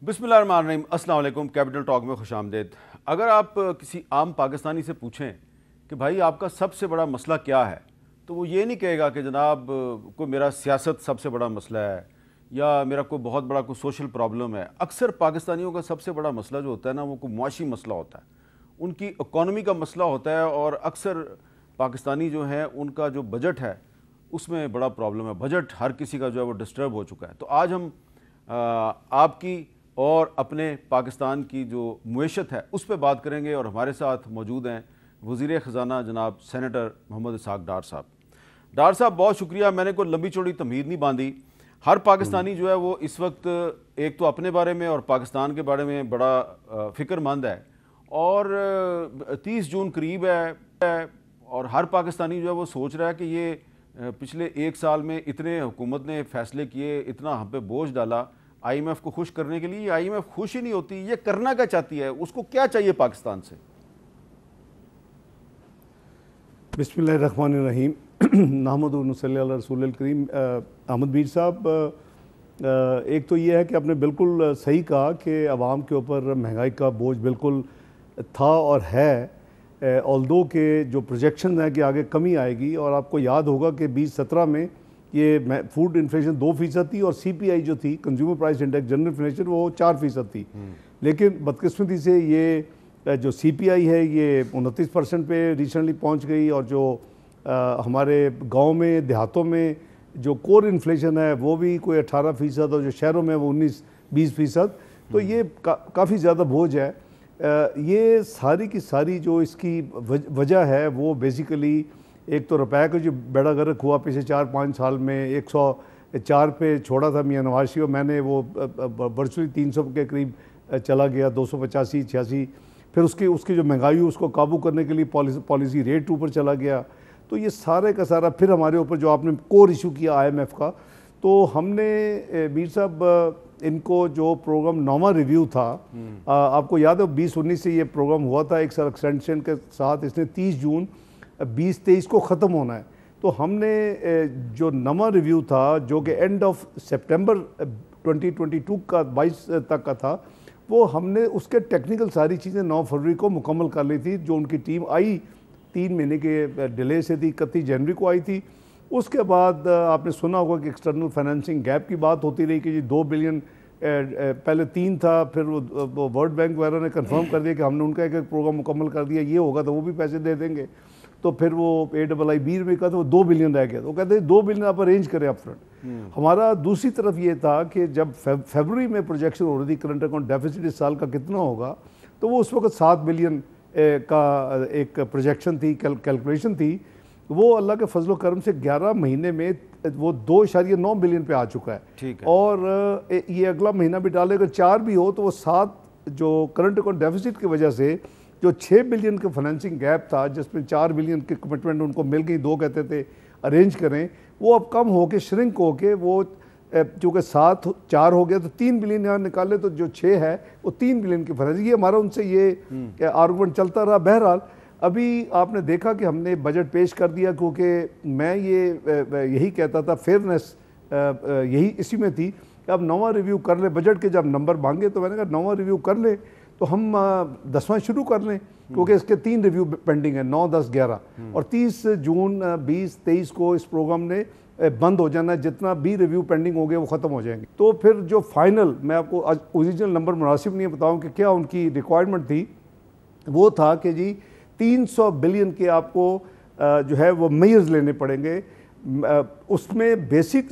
بسم اللہ الرحمن الرحیم۔ السلام علیکم۔ کیپٹل ٹاک میں خوش آمدید۔ اگر آپ کسی عام پاکستانی سے پوچھیں کہ بھائی آپ کا سب سے بڑا مسئلہ کیا ہے، تو وہ یہ نہیں کہے گا کہ جناب کوئی میرا سیاست سب سے بڑا مسئلہ ہے یا میرا کوئی بہت بڑا کوئی سوشل پرابلم ہے۔ اکثر پاکستانیوں کا سب سے بڑا مسئلہ جو ہوتا ہے نا، وہ کوئی معاشی مسئلہ ہوتا ہے، ان کی اکانومی کا مسئلہ ہوتا ہے، اور اکثر پاکستانی جو ہیں ان کا جو بجٹ ہے اس میں بڑا پرابلم ہے۔ بجٹ ہر کسی کا جو ہے وہ ڈسٹرب ہو چکا ہے۔ تو آج ہم آپ کی اور اپنے پاکستان کی جو معیشت ہے اس پہ بات کریں گے، اور ہمارے ساتھ موجود ہیں وزیر خزانہ جناب سینیٹر محمد اسحاق ڈار صاحب۔ ڈار صاحب بہت شکریہ، میں نے کوئی لمبی چوڑی تمہید نہیں باندھی۔ ہر پاکستانی جو ہے وہ اس وقت ایک تو اپنے بارے میں اور پاکستان کے بارے میں بڑا فکر مند ہے، اور 30 جون قریب ہے، اور ہر پاکستانی جو ہے وہ سوچ رہا ہے کہ یہ پچھلے ایک سال میں اتنے حکومت نے فیصلے کیے، اتنا ہم پہ بوجھ ڈالا آئی ایم ایف کو خوش کرنے کے لیے۔ یہ آئی ایم ایف خوش ہی نہیں ہوتی، یہ کرنا کیا چاہتی ہے، اس کو کیا چاہیے پاکستان سے؟ بسم اللہ الرحمن الرحیم۔ نحمد و نصلی علی رسول الکریم۔ احمد میر صاحب، ایک تو یہ ہے کہ آپ نے بالکل صحیح کہا کہ عوام کے اوپر مہنگائی کا بوجھ بالکل تھا اور ہے، آلدو کہ جو پروجیکشن ہے کہ آگے کمی آئے گی، اور آپ کو یاد ہوگا کہ 2017 میں یہ فوڈ انفلیشن 2% تھی، اور سی پی آئی جو تھی consumer price index general inflation وہ 4% تھی۔ لیکن بدقسمتی سے یہ جو سی پی آئی ہے یہ 29% پہ ریسنٹلی پہنچ گئی، اور جو ہمارے گاؤں میں دیہاتوں میں جو کور انفلیشن ہے وہ بھی کوئی 18%، اور جو شہروں میں وہ 19-20%۔ تو یہ کافی زیادہ بوجھ ہے۔ یہ ساری کی ساری جو اس کی وجہ ہے وہ بیسیکلی ایک تو روپے کا جو بیڑا غرق ہوا پچھلے 4-5 سال میں، 104 پہ چھوڑا تھا میاں نواز شریف، میں نے وہ ورچولی 300 کے قریب چلا گیا، 285-86۔ پھر اس کی جو مہنگائی اس کو قابو کرنے کے لیے پالیسی ریٹ اوپر چلا گیا۔ تو یہ سارے کا سارا پھر ہمارے اوپر جو آپ نے کور ایشو کیا آئی ایم ایف کا، تو ہم نے میر صاحب ان کو جو پروگرام 9واں ریویو تھا، آپ کو یاد ہے 2019 سے یہ پروگرام ہوا تھا ایک سال ایکسٹینشن کے ساتھ، اس نے 30 جون 2023 کو ختم ہونا ہے۔ تو ہم نے جو 9واں ریویو تھا جو کہ اینڈ آف سپٹمبر 2022 کا 22 تک کا تھا، وہ ہم نے اس کے ٹیکنیکل ساری چیزیں 9 فروری کو مکمل کر لی تھی۔ جو ان کی ٹیم آئی 3 مہینے کے ڈیلے سے تھی، 31 جنوری کو آئی تھی۔ اس کے بعد آپ نے سنا ہوگا کہ ایکسٹرنل فائنینسنگ گیپ کی بات ہوتی رہی کہ 2 بلین، پہلے 3 تھا، پھر وہ ورلڈ بینک وغیرہ نے کنفرم کر دیا کہ ہم نے ان کا ایک پروگرام مکمل کر دیا، یہ ہوگا تو وہ بھی پیسے دے دیں گے۔ تو پھر وہ AIIB میں کہا تو وہ 2 بلین رہ گیا، تو وہ کہتے ہیں 2 بلین آپ ارینج کریں اپ فرنٹ۔ ہمارا دوسری طرف یہ تھا کہ جب فیبروری میں پروجیکشن ہو رہی تھی کرنٹ اکاؤنٹ ڈیفیسٹ اس سال کا کتنا ہوگا، تو وہ اس وقت 7 بلین کا ایک پروجیکشن تھی، کیلکولیشن تھی۔ وہ اللہ کے فضل و کرم سے 11 مہینے میں وہ 2.9 بلین پہ آ چکا ہے، اور یہ اگلا مہینہ بھی ڈالے گا 4 بھی ہو تو وہ 7 جو کرنٹ اکاؤنٹ ڈیفیسٹ کی وجہ سے جو 6 بلین کا فائنینسنگ گیپ تھا، جس میں 4 بلین کی کمٹمنٹ ان کو مل گئی، 2 کہتے تھے ارینج کریں، وہ اب کم ہو کے شرنک ہو کے وہ چونکہ 7-4 ہو گیا تو 3 بلین یہاں نکالے، تو جو 6 ہے وہ 3 بلین کی فائنینس۔ یہ ہمارا ان سے یہ آرگومنٹ چلتا رہا۔ بہرحال ابھی آپ نے دیکھا کہ ہم نے بجٹ پیش کر دیا، کیونکہ میں یہی کہتا تھا، فیئرنیس یہی اسی میں تھی کہ اب 9واں ریویو کر لیں بجٹ کے۔ جب نمبر مانگے تو میں نے کہا 9واں ریویو کر لیں تو ہم 10واں شروع کر لیں، کیونکہ اس کے 3 ریویو پینڈنگ ہیں، 9, 10, 11 اور 30 جون 2023 کو اس پروگرام نے بند ہو جانا ہے۔ جتنا بھی ریویو پینڈنگ ہو گئے وہ ختم ہو جائیں گے۔ تو پھر جو فائنل، میں آپ کو اوریجنل نمبر مناسب نہیں بتاؤں کہ کیا ان کی ریکوائرمنٹ تھی، وہ تھا کہ جی 300 بلین کے آپ کو جو ہے وہ میئرز لینے پڑیں گے۔ اس میں بیسک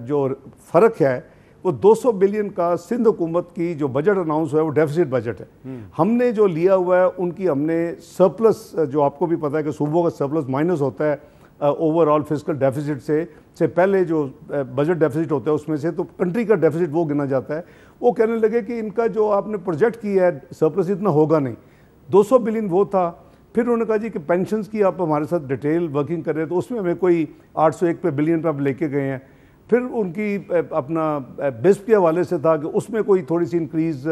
جو فرق ہے وہ 200 بلین کا سندھ حکومت کی جو بجٹ اناؤنس ہوا ہے وہ ڈیفیسٹ بجٹ ہے۔ ہم نے جو لیا ہوا ہے ان کی، ہم نے سرپلس، جو آپ کو بھی پتہ ہے کہ صوبوں کا سرپلس مائنس ہوتا ہے اوور آل فسکل ڈیفیسٹ سے پہلے جو بجٹ ڈیفیسٹ ہوتا ہے اس میں سے، تو کنٹری کا ڈیفیسٹ وہ گنا جاتا ہے۔ وہ کہنے لگے کہ ان کا جو آپ نے پروجیکٹ کیا ہے سرپلس اتنا ہوگا نہیں، 200 بلین وہ تھا۔ پھر انہوں نے کہا جی کہ پینشنز کی آپ ہمارے ساتھ ڈیٹیل ورکنگ کریں، تو اس میں ہمیں کوئی 801 بلین پہ آپ لے کے گئے ہیں۔ پھر ان کی اپنا بسپ کے حوالے سے تھا کہ اس میں کوئی تھوڑی سی انکریز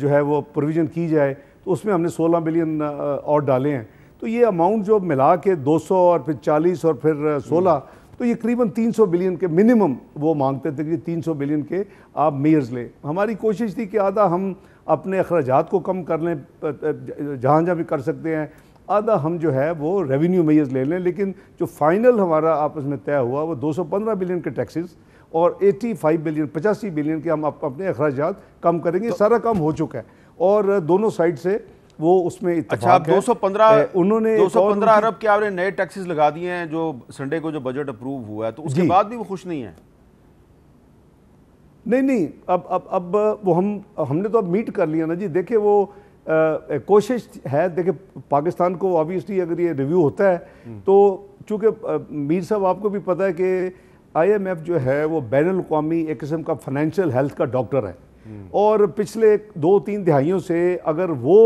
جو ہے وہ پروویژن کی جائے، تو اس میں ہم نے 16 بلین اور ڈالے ہیں۔ تو یہ اماؤنٹ جو ملا کے 200 اور پھر 40 اور پھر 16، تو یہ قریباً 300 بلین کے منیمم وہ مانگتے تھے کہ 300 بلین کے آپ میئرز لیں. ہماری کوشش تھی کہ آدھا ہم اپنے اخراجات کو کم کر لیں جہاں جہاں بھی کر سکتے ہیں, آدھا ہم جو ہے وہ ریونیو میئرز لے لیں, لیکن جو فائنل ہمارا آپس میں طے ہوا وہ 215 بلین کے ٹیکسز اور 85 بلین 85 بلین کے ہم اپنے اخراجات کم کریں گے. سارا کام ہو چکا ہے اور دونوں سائڈ سے وہ اس میں اتفاق ہے. 215 ارب کے آپ نے نئے ٹیکسز لگا دیے ہیں جو سنڈے کو جو بجٹ اپروو ہوا ہے, تو اس کے بعد بھی وہ خوش نہیں ہیں؟ نہیں, اب وہ ہم نے تو اب میٹ کر لیا نا جی. دیکھیں وہ کوشش ہے, دیکھیں پاکستان کو آبویسلی اگر یہ ریویو ہوتا ہے تو چونکہ میر صاحب آپ کو بھی پتہ ہے کہ آئی ایم ایف جو ہے وہ بین الاقوامی ایک قسم کا فائنینشیل ہیلتھ کا ڈاکٹر ہے, اور پچھلے 2-3 دہائیوں سے اگر وہ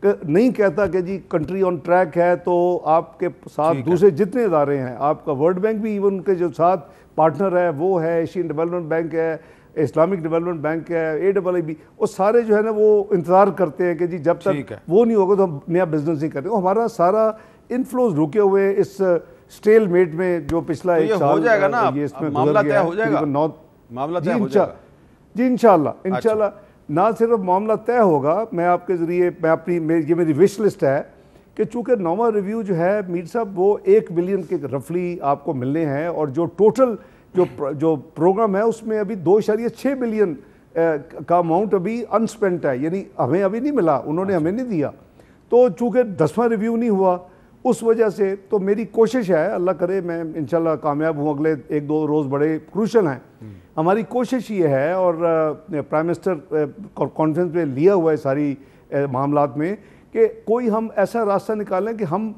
نہیں کہتا کہ جی کنٹری آن ٹریک ہے, تو آپ کے ساتھ دوسرے جتنے ادارے ہیں, آپ کا ورلڈ بینک بھی ایون کے جو ساتھ پارٹنر ہے وہ ہے, ایشین ڈیولپمنٹ بینک ہے, اسلامک ڈیولپمنٹ بینک ہے, AAAB, وہ سارے جو ہے نا وہ انتظار کرتے ہیں کہ جی جب تک وہ نہیں ہوگا تو ہم نیا بزنس نہیں کرتے. ہمارا سارا انفلوز رکے ہوئے اس سٹیل میٹ میں جو پچھلا ایک سال ہو جائے گا نا, معاملہ طے ہو جائے گا, معاملہ طے ہو جائے گا جی انشاءاللہ. نہ صرف معاملہ طے ہوگا, میں آپ کے ذریعے یہ میری وش لسٹ ہے کہ چونکہ نواں ریویو جو ہے میر صاحب وہ 1 بلین کے رفلی آپ کو ملنے ہیں, اور جو ٹوٹل جو پروگرام ہے اس میں ابھی 2.6 بلین کا اماؤنٹ ابھی انسپینٹ ہے, یعنی ہمیں ابھی نہیں ملا, انہوں نے ہمیں نہیں دیا. تو چونکہ 10واں ریویو نہیں ہوا اس وجہ سے, تو میری کوشش ہے, اللہ کرے میں انشاءاللہ کامیاب ہوں, اگلے 1-2 روز بڑے کروشل ہیں. ہماری کوشش یہ ہے, اور پرائم منسٹر کانفرنس میں لیا ہوا ہے ساری معاملات میں, کہ کوئی ہم ایسا راستہ نکالیں کہ ہم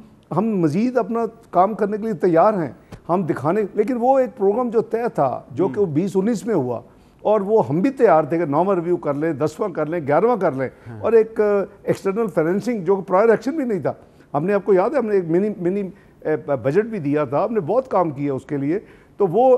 مزید اپنا کام کرنے کے لیے تیار ہیں, ہم دکھانے. لیکن وہ ایک پروگرام جو طے تھا جو کہ وہ 2019 میں ہوا, اور وہ ہم بھی تیار تھے کہ 9واں ریویو کر لیں, 10واں کر لیں, 11واں کر لیں, اور ایک ایکسٹرنل فائنینسنگ جو پرائر ایکشن بھی نہیں تھا. ہم نے, آپ کو یاد ہے, ہم نے ایک منی بجٹ بھی دیا تھا, ہم نے بہت کام کیا اس کے لیے. تو وہ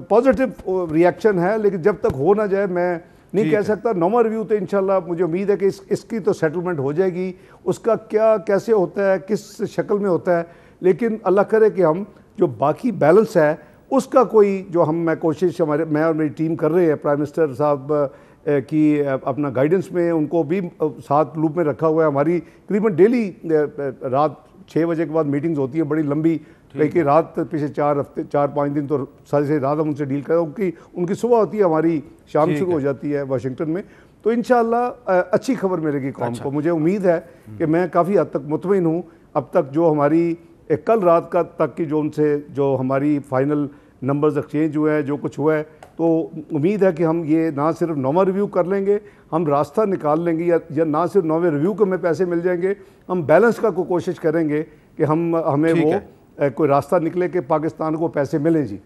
پازیٹیو ریئیکشن ہے, لیکن جب تک ہو نہ جائے میں نہیں کہہ سکتا. 9واں ریویو تو انشاءاللہ مجھے امید ہے کہ اس کی تو سیٹلمنٹ ہو جائے گی, اس کا کیا کیسے ہوتا ہے, کس شکل میں ہوتا ہے. لیکن اللہ کرے کہ ہم جو باقی بیلنس ہے اس کا کوئی جو میں کوشش میں اور میری ٹیم کر رہے ہیں, پرائم منسٹر صاحب کی اپنا گائیڈنس میں, ان کو بھی ساتھ لوپ میں رکھا ہوا ہے. ہماری تقریباً ڈیلی رات 6 بجے کے بعد میٹنگز ہوتی ہیں بڑی لمبی, لیکن رات پچھلے 4-5 دن تو ساری رات ہم ان سے ڈیل کریں. ان کی صبح ہوتی ہے, ہماری شام شروع ہو جاتی ہے واشنگٹن میں. تو انشاءاللہ اچھی خبر ملے گی قوم کو. مجھے امید ہے کہ میں کافی حد تک مطمئن ہوں. اب تک جو ہماری کل رات کا تک کی جو ان سے جو ہماری فائنل نمبرز ایکسچینج ہوئے ہیں, جو کچھ ہوا ہے, تو امید ہے کہ ہم یہ نہ صرف 9واں ریویو کر لیں گے, ہم راستہ نکال لیں گے, یا نہ صرف 9ویں ریویو کو ہمیں پیسے مل جائیں گے, ہم بیلنس کا کوشش کریں گے کہ ہمیں وہ کوئی راستہ نکلے کہ پاکستان کو پیسے ملیں. جی